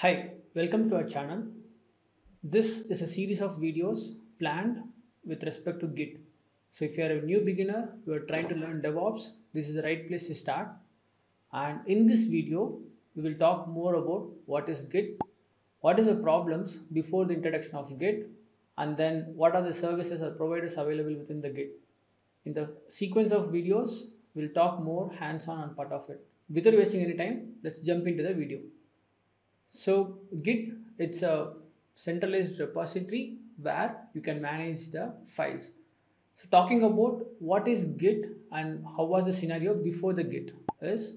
Hi, welcome to our channel. This is a series of videos planned with respect to Git. So if you are a new beginner, you are trying to learn DevOps, this is the right place to start. And in this video, we will talk more about what is Git, what is the problems before the introduction of Git, and then what are the services or providers available within the Git. In the sequence of videos, we'll talk more hands-on on part of it. Without wasting any time, let's jump into the video. So Git, it's a centralized repository where you can manage the files. So talking about what is Git and how was the scenario before the Git is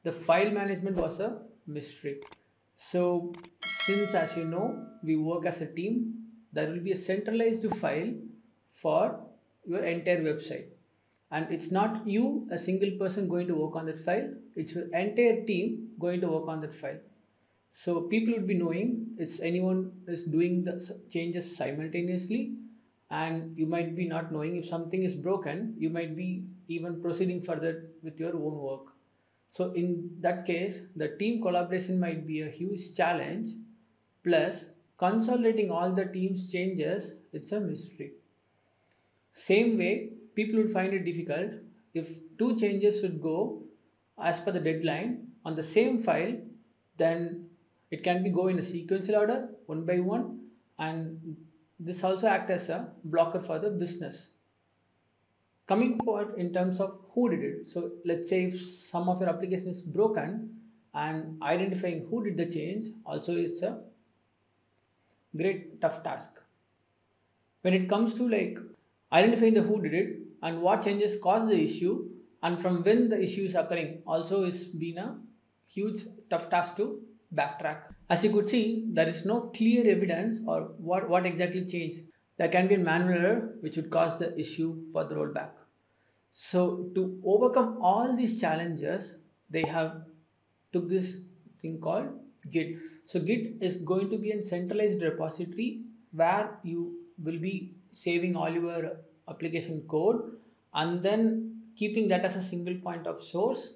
the file management was a mystery. So since, as you know, we work as a team, there will be a centralized file for your entire website. And it's not you, a single person going to work on that file, it's your entire team going to work on that file. So people would be knowing is anyone is doing the changes simultaneously, and you might be not knowing if something is broken, you might be even proceeding further with your own work. So in that case, the team collaboration might be a huge challenge, plus consolidating all the team's changes, it's a mystery. Same way, people would find it difficult if two changes should go as per the deadline on the same file, then it can be go in a sequential order one by one, and this also act as a blocker for the business. Coming forward in terms of who did it. So let's say if some of your application is broken, and identifying who did the change also is a great tough task. When it comes to like identifying the who did it and what changes caused the issue and from when the issue is occurring also is been a huge tough task to backtrack. As you could see, there is no clear evidence or what exactly changed. There can be a manual error which would cause the issue for the rollback. So to overcome all these challenges, they have took this thing called Git. So Git is going to be a centralized repository where you will be saving all your application code and then keeping that as a single point of source.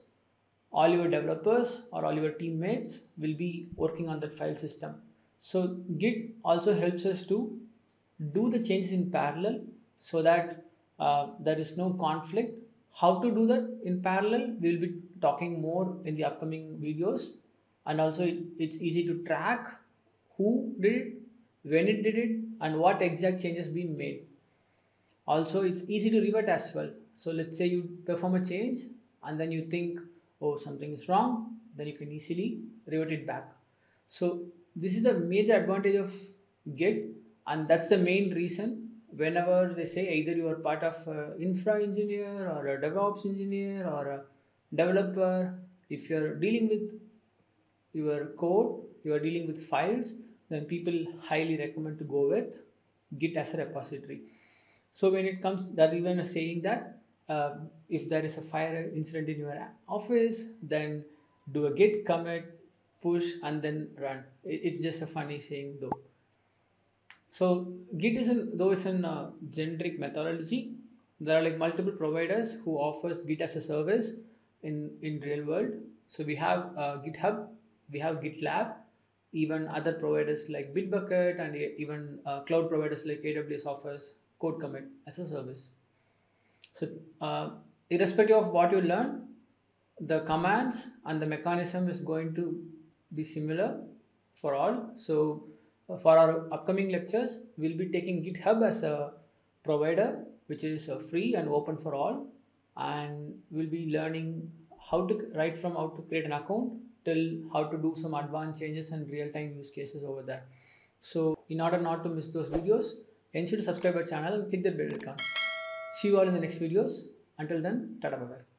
All your developers or all your teammates will be working on that file system. So Git also helps us to do the changes in parallel so that there is no conflict. How to do that in parallel, we will be talking more in the upcoming videos. And also it's easy to track who did it, when it did it, and what exact changes been made. Also, it's easy to revert as well. So let's say you perform a change and then you think, oh, something is wrong, then you can easily revert it back. So this is the major advantage of Git, and that's the main reason whenever they say either you are part of an infra engineer or a DevOps engineer or a developer, if you're dealing with your code, you are dealing with files, then people highly recommend to go with Git as a repository. So when it comes that even saying that if there is a fire incident in your office, then do a git commit, push, and then run. It's just a funny saying though. So Git is though it's an generic methodology. There are like multiple providers who offers Git as a service in real world. So we have GitHub, we have GitLab, even other providers like Bitbucket and even cloud providers like AWS offers code commit as a service. So irrespective of what you learn, the commands and the mechanism is going to be similar for all. So for our upcoming lectures, we'll be taking GitHub as a provider, which is free and open for all. And we'll be learning how to right from how to create an account till how to do some advanced changes and real-time use cases over there. So in order not to miss those videos, ensure to subscribe our channel and click the bell icon. See you all in the next videos. Until then, tada bye bye.